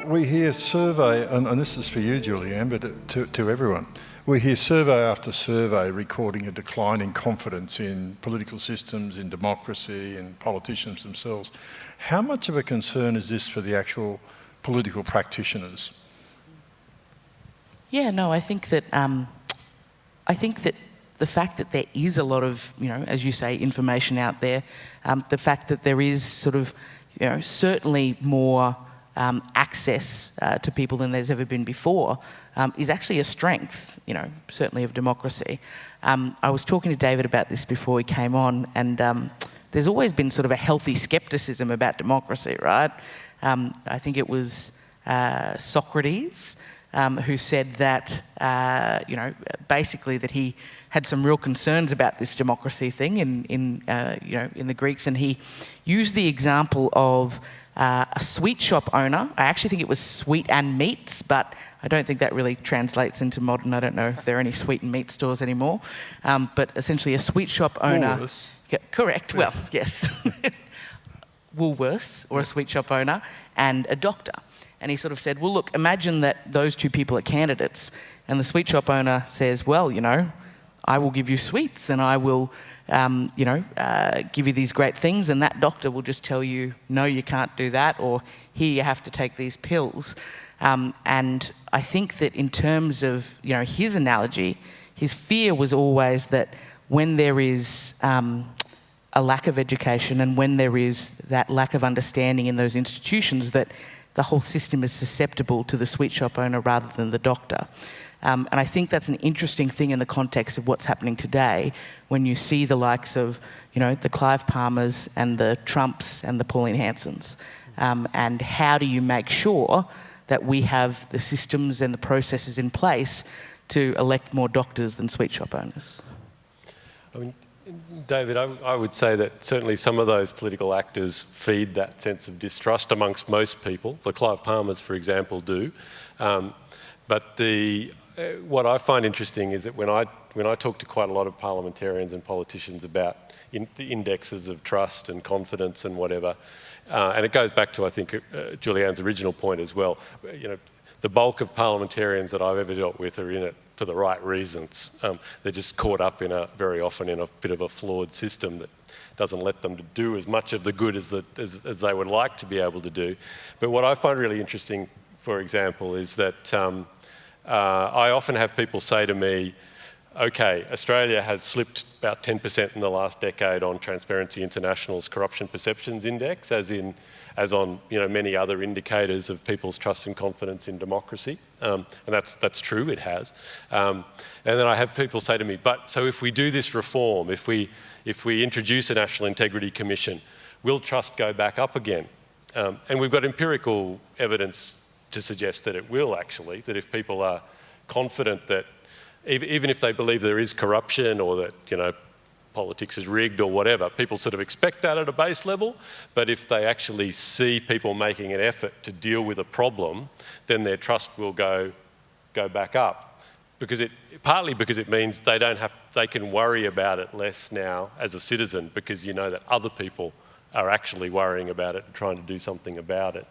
we hear survey, and this is for you, Julianne, but to everyone, we hear survey after survey recording a decline in confidence in political systems, in democracy, in politicians themselves. How much of a concern is this for the actual political practitioners? Yeah, no, I think that the fact that there is a lot of, as you say, information out there, the fact that there is sort of, certainly more access to people than there's ever been before is actually a strength, certainly of democracy. I was talking to David about this before he came on, and there's always been sort of a healthy skepticism about democracy, right? I think it was Socrates who said that, basically that he had some real concerns about this democracy thing in the Greeks, and he used the example of a sweet shop owner. I actually think it was sweet and meats, but I don't think that really translates into modern. I don't know if there are any sweet and meat stores anymore, but essentially a sweet shop owner. Woolworths. Yeah, correct. Well, yes. Woolworths, or a sweet shop owner, and a doctor. And he sort of said, well, look, imagine that those two people are candidates, and the sweet shop owner says, well, I will give you sweets, and I will, give you these great things, and that doctor will just tell you, no, you can't do that, or here you have to take these pills. And I think that in terms of, his analogy, his fear was always that when there is a lack of education and when there is that lack of understanding in those institutions, that the whole system is susceptible to the sweet shop owner rather than the doctor. And I think that's an interesting thing in the context of what's happening today when you see the likes of, the Clive Palmers and the Trumps and the Pauline Hansons. And how do you make sure that we have the systems and the processes in place to elect more doctors than sweet shop owners? I mean, David, I would say that certainly some of those political actors feed that sense of distrust amongst most people. The Clive Palmers, for example, do. But what I find interesting is that when I talk to quite a lot of parliamentarians and politicians about the indexes of trust and confidence and whatever, and it goes back to, I think, Julianne's original point as well. The bulk of parliamentarians that I've ever dealt with are in it for the right reasons. They're just caught up very often in a bit of a flawed system that doesn't let them do as much of the good as they would like to be able to do. But what I find really interesting, for example, is that I often have people say to me, okay, Australia has slipped about 10% in the last decade on Transparency International's Corruption Perceptions Index, as on many other indicators of people's trust and confidence in democracy, and that's true, it has. And then I have people say to me, but so if we do this reform, if we introduce a National Integrity Commission, will trust go back up again? And we've got empirical evidence to suggest that it will, actually, that if people are confident that even if they believe there is corruption or that politics is rigged or whatever, people sort of expect that at a base level, but if they actually see people making an effort to deal with a problem, then their trust will go back up. Partly because it means they can worry about it less now as a citizen, because that other people are actually worrying about it and trying to do something about it.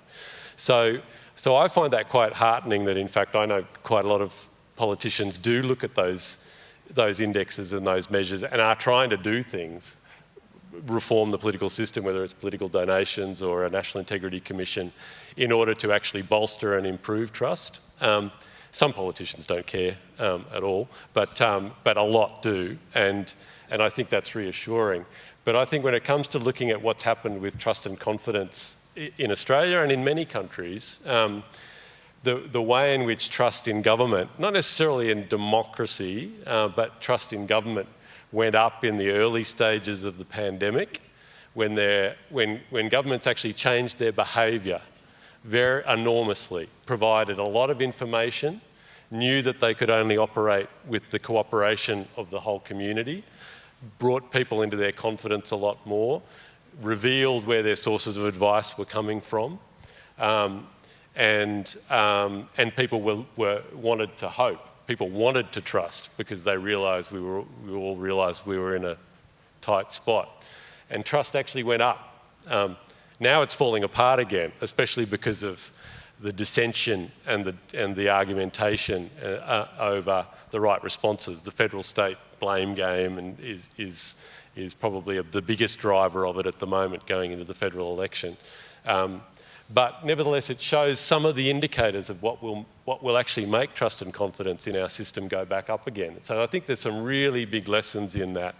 So I find that quite heartening that, in fact, I know quite a lot of politicians do look at those indexes and those measures and are trying to do things, reform the political system, whether it's political donations or a National Integrity Commission, in order to actually bolster and improve trust. Some politicians don't care at all, but a lot do, and I think that's reassuring. But I think when it comes to looking at what's happened with trust and confidence in Australia and in many countries, the way in which trust in government, not necessarily in democracy, but trust in government went up in the early stages of the pandemic, when governments actually changed their behaviour very enormously, provided a lot of information, knew that they could only operate with the cooperation of the whole community, brought people into their confidence a lot more, revealed where their sources of advice were coming from, and people wanted to hope. People wanted to trust because they realised we all realised we were in a tight spot, and trust actually went up. Now it's falling apart again, especially because of the dissension and the argumentation over the right responses. The federal-state blame game and is probably the biggest driver of it at the moment going into the federal election. But nevertheless, it shows some of the indicators of what will actually make trust and confidence in our system go back up again. So I think there's some really big lessons in that,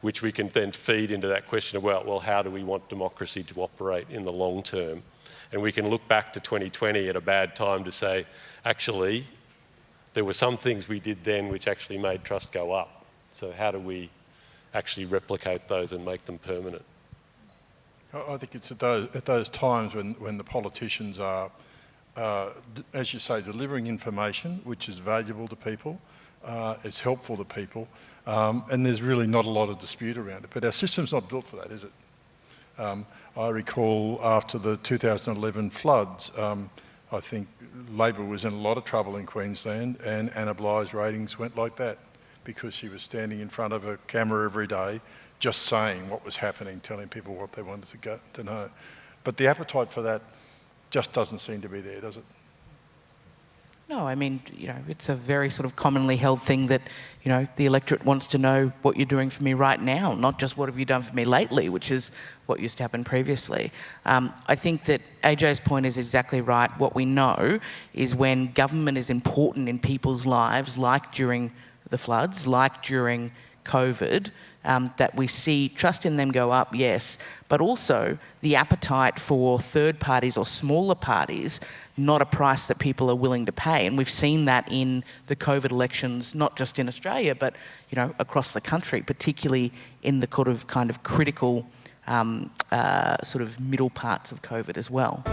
which we can then feed into that question of, well, how do we want democracy to operate in the long term? And we can look back to 2020 at a bad time to say, actually, there were some things we did then which actually made trust go up. So how do we actually replicate those and make them permanent? I think it's at those times when the politicians are, as you say, delivering information which is valuable to people, it's helpful to people, and there's really not a lot of dispute around it. But our system's not built for that, is it? I recall after the 2011 floods, I think Labor was in a lot of trouble in Queensland, and Anna Bligh's ratings went like that because she was standing in front of a camera every day just saying what was happening, telling people what they wanted to know. But the appetite for that just doesn't seem to be there, does it? No, I mean, it's a very sort of commonly held thing that, the electorate wants to know what you're doing for me right now, not just what have you done for me lately, which is what used to happen previously. I think that AJ's point is exactly right. What we know is when government is important in people's lives, like during the floods, like during COVID, that we see trust in them go up, yes, but also the appetite for third parties or smaller parties, not a price that people are willing to pay. And we've seen that in the COVID elections, not just in Australia, but across the country, particularly in the kind of critical sort of middle parts of COVID as well.